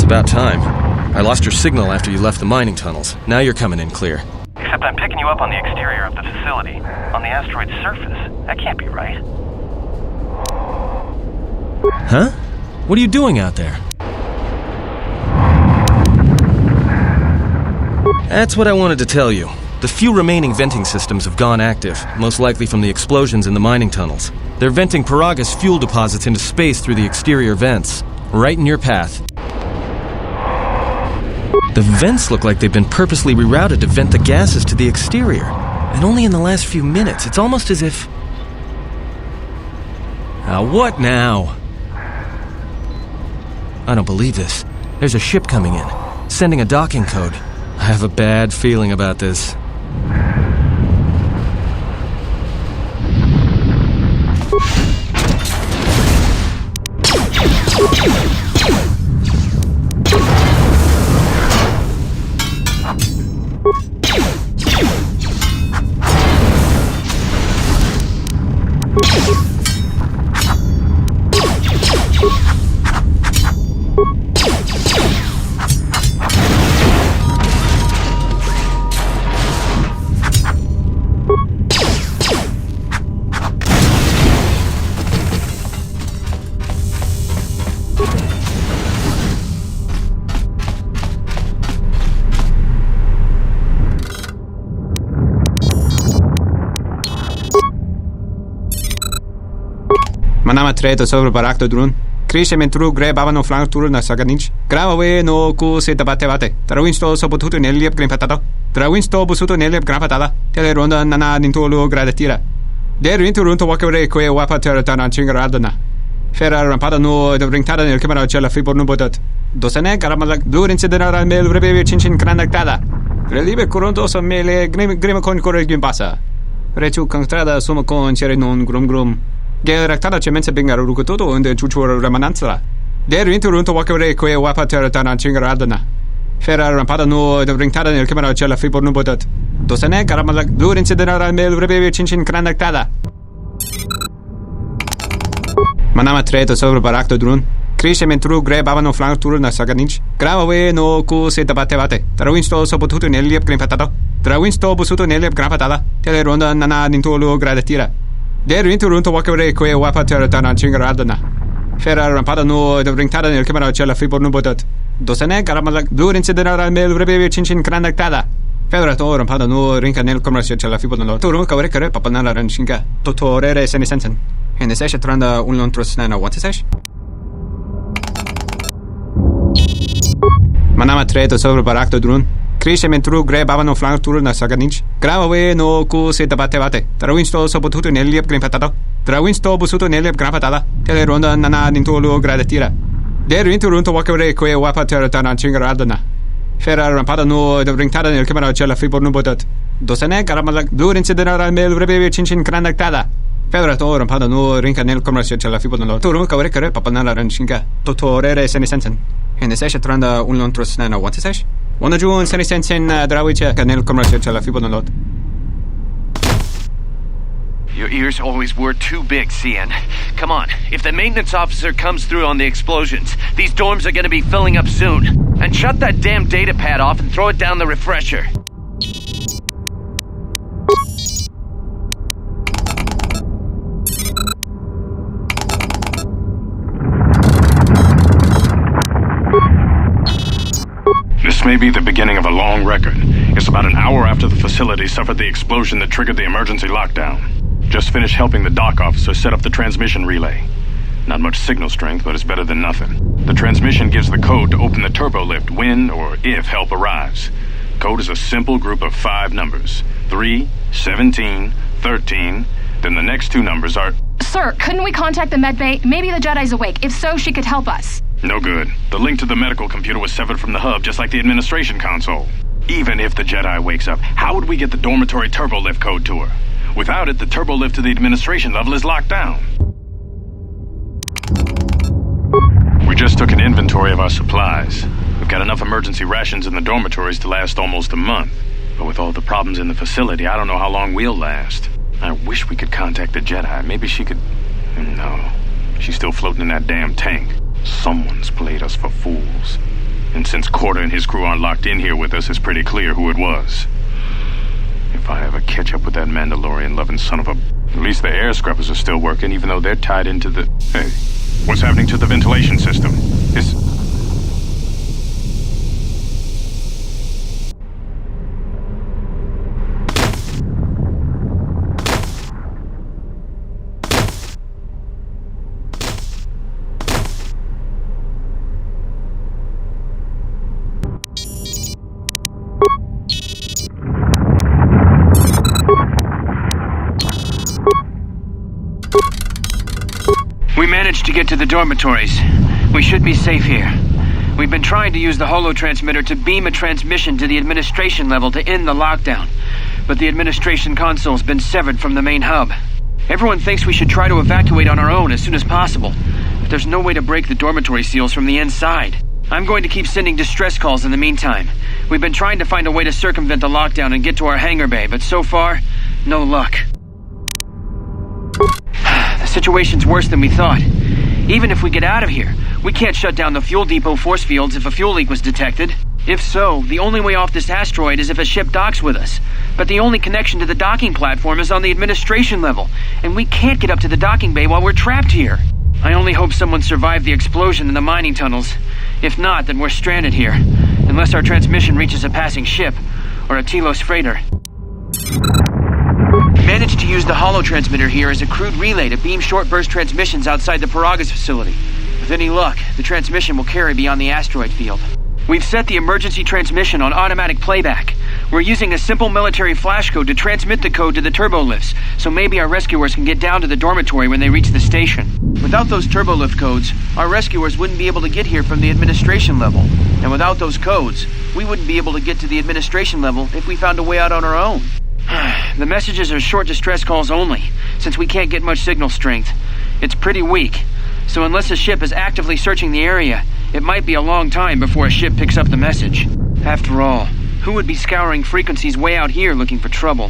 about time. I lost your signal after you left the mining tunnels. Now you're coming in clear. Except I'm picking you up on the exterior of the facility, on the asteroid's surface. That can't be right. Huh? What are you doing out there? That's what I wanted to tell you. The few remaining venting systems have gone active, most likely from the explosions in the mining tunnels. They're venting Peragus fuel deposits into space through the exterior vents, right in your path. The vents look like they've been purposely rerouted to vent the gases to the exterior. And only in the last few minutes, it's almost as if... What now? I don't believe this. There's a ship coming in, sending a docking code. I have a bad feeling about this. Manama treto sobre barakto drun. Krishe mentru gre babano flank tour na saganich. Gravawe no ku se tabate. Trawinsto sopotuto neliep grimpatado. Trawinsto busuto neliep grampatada. Tele ronda nana nintolo gradatira. Der winterunto wakere que wapa terratana chingaradana. Fera rampada no de ringtada nel camera cella fibor no bodat. Dosane karamala dur incidera mel rebe chinchin granactada. Relibe coronto so mele grima con corregim passa. Rechu constrada sumo con chere non grum. Geraktada cemense bingaru rukutoto und chuchur remananza. Der winterunto wakere que wapa terratana chingaradana. Fera rampada no de ringtada nel camera cella fibor no bodat. Dosane karamala dur incidera mel rebe chinchin granactada. Manama treto sobre barakto drun. Krishe mentru gre babano flank tour na saganich. Gravawe no ku se tabate. Trawinsto sopotuto neliep grimpatado. Trawinsto busuto neliep grampatada. Tele ronda nana nintolo gradatira. Der winterunto wakere que wapa terratana chingaradana. Fera rampada no de ringtada nel camera cella fibor no bodat. Dosane karamala dur incidera mel rebe chinchin granactada. Fera to rampada no rinca nel commercio cella fibor no. Toro kawre kare papanala ranchinga. KotOR senisensen. En de session tranda un lontros na what is Manama treto sobre barakto drun. Krishe mentru gre babano flank tour na saganich. Gravawe no ku se tabate. Trawinsto sopotuto neliep grimpatado. Trawinsto busuto neliep grampatada. Tele ronda nana nintolo gradatira. Der winterunto wakere que wapa terratana chingaradana. Fera rampada no de ringtada nel camera cella fibor no bodat. Dosane karamala dur incidera mel rebe chinchin granactada. Fera to rampada no rinca nel commercio cella fibor no. Toro kawre kare papanala ranchinga. KotOR senisensen. En de session tranda un lontros na what is Wanna join senisensen drawicha nel commercio cella fibor no. Your ears always were too big, CN. Come on, if the maintenance officer comes through on the explosions, these dorms are gonna be filling up soon. And shut that damn data pad off and throw it down the refresher. This may be the beginning of a long record. It's about an hour after the facility suffered the explosion that triggered the emergency lockdown. Just finished helping the dock officer set up the transmission relay. Not much signal strength, but it's better than nothing. The transmission gives the code to open the turbo lift when or if help arrives. Code is a simple group of 5 numbers. 3, 17, 13. Then the next 2 numbers are... Sir, couldn't we contact the medbay? Maybe the Jedi's awake. If so, she could help us. No good. The link to the medical computer was severed from the hub, just like the administration console. Even if the Jedi wakes up, how would we get the dormitory turbo lift code to her? Without it, the turbo lift to the administration level is locked down. We just took an inventory of our supplies. We've got enough emergency rations in the dormitories to last almost a month. But with all the problems in the facility, I don't know how long we'll last. I wish we could contact the Jedi. Maybe she could... No. She's still floating in that damn tank. Someone's played us for fools. And since KotOR and his crew aren't locked in here with us, it's pretty clear who it was. If I ever catch up with that Mandalorian-loving son of a... At least the air scrubbers are still working, even though they're tied into the... Hey, what's happening to the ventilation system? We managed to get to the dormitories. We should be safe here. We've been trying to use the holo-transmitter to beam a transmission to the administration level to end the lockdown, but the administration console's been severed from the main hub. Everyone thinks we should try to evacuate on our own as soon as possible, but there's no way to break the dormitory seals from the inside. I'm going to keep sending distress calls in the meantime. We've been trying to find a way to circumvent the lockdown and get to our hangar bay, but so far, no luck. The situation's worse than we thought. Even if we get out of here, we can't shut down the fuel depot force fields if a fuel leak was detected. If so, the only way off this asteroid is if a ship docks with us. But the only connection to the docking platform is on the administration level, and we can't get up to the docking bay while we're trapped here. I only hope someone survived the explosion in the mining tunnels. If not, then we're stranded here, unless our transmission reaches a passing ship, or a Telos freighter. Managed to use the holo-transmitter here as a crude relay to beam short-burst transmissions outside the Peragus facility. With any luck, the transmission will carry beyond the asteroid field. We've set the emergency transmission on automatic playback. We're using a simple military flash code to transmit the code to the turbolifts, so maybe our rescuers can get down to the dormitory when they reach the station. Without those turbolift codes, our rescuers wouldn't be able to get here from the administration level. And without those codes, we wouldn't be able to get to the administration level if we found a way out on our own. The messages are short distress calls only, since we can't get much signal strength. It's pretty weak, so unless a ship is actively searching the area, it might be a long time before a ship picks up the message. After all, who would be scouring frequencies way out here looking for trouble?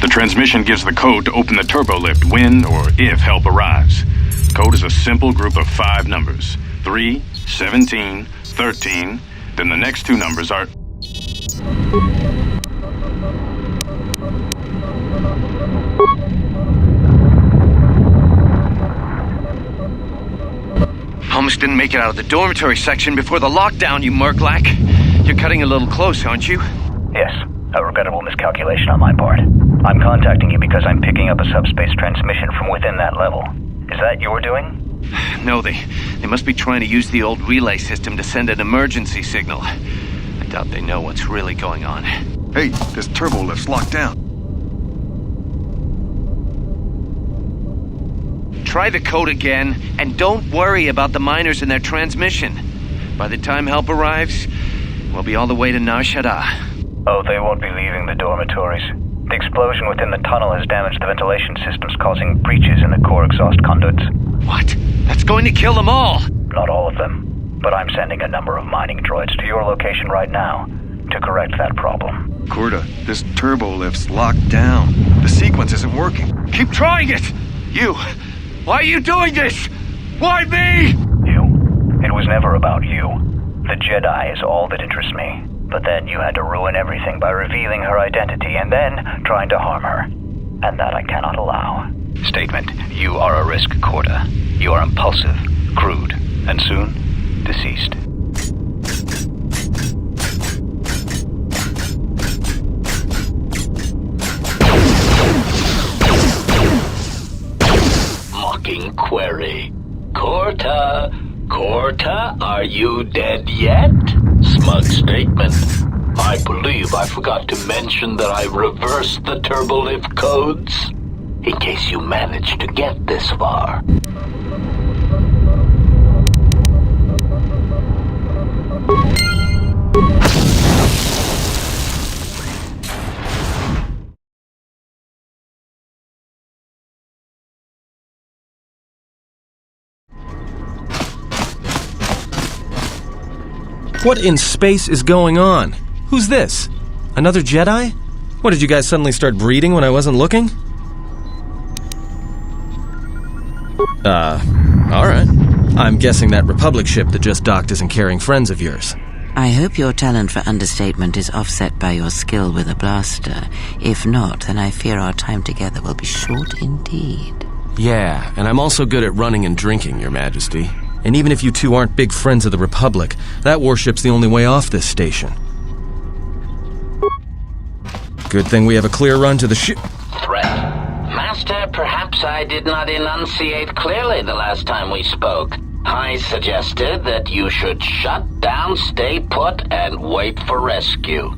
The transmission gives the code to open the turbolift when or if help arrives. Code is a simple group of 5 numbers. 3, 17, 13... Then the next 2 numbers are... Almost didn't make it out of the dormitory section before the lockdown, you Murklack. You're cutting a little close, aren't you? Yes, a regrettable miscalculation on my part. I'm contacting you because I'm picking up a subspace transmission from within that level. Is that your doing? No, they must be trying to use the old relay system to send an emergency signal. I doubt they know what's really going on. Hey, this turbo lift's locked down. Try the code again, and don't worry about the miners and their transmission. By the time help arrives, we'll be all the way to Nar Shaddaa. Oh, they won't be leaving the dormitories. The explosion within the tunnel has damaged the ventilation systems, causing breaches in the core exhaust conduits. What? That's going to kill them all! Not all of them, but I'm sending a number of mining droids to your location right now to correct that problem. KotOR, this turbo lift's locked down. The sequence isn't working. Keep trying it! You! Why are you doing this? Why me? You. It was never about you. The Jedi is all that interests me. But then you had to ruin everything by revealing her identity and then trying to harm her. And that I cannot allow. Statement: you are a risk, KotOR. You are impulsive, crude, and soon, deceased. Mocking query. KotOR, are you dead yet? Smug statement. I believe I forgot to mention that I reversed the turbolift codes. In case you managed to get this far. What in space is going on? Who's this? Another Jedi? What, did you guys suddenly start breeding when I wasn't looking? Alright. I'm guessing that Republic ship that just docked isn't carrying friends of yours. I hope your talent for understatement is offset by your skill with a blaster. If not, then I fear our time together will be short indeed. Yeah, and I'm also good at running and drinking, Your Majesty. And even if you two aren't big friends of the Republic, that warship's the only way off this station. Good thing we have a clear run to the ship. Threat. Master, perhaps I did not enunciate clearly the last time we spoke. I suggested that you should shut down, stay put, and wait for rescue.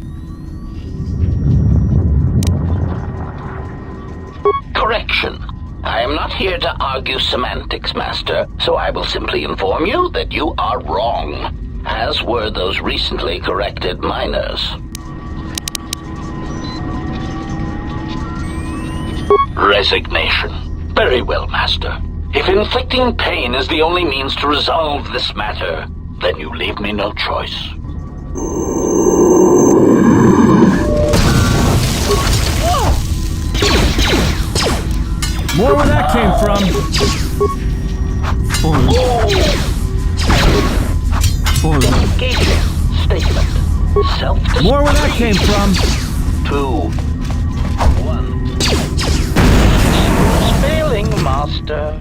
Correction. I am not here to argue semantics, Master, so I will simply inform you that you are wrong, as were those recently corrected miners. Resignation. Very well, Master. If inflicting pain is the only means to resolve this matter, then you leave me no choice. More where that came from. Engaging. Statement. Self-destruction. More where that came from. 2, 1. Failing, Master.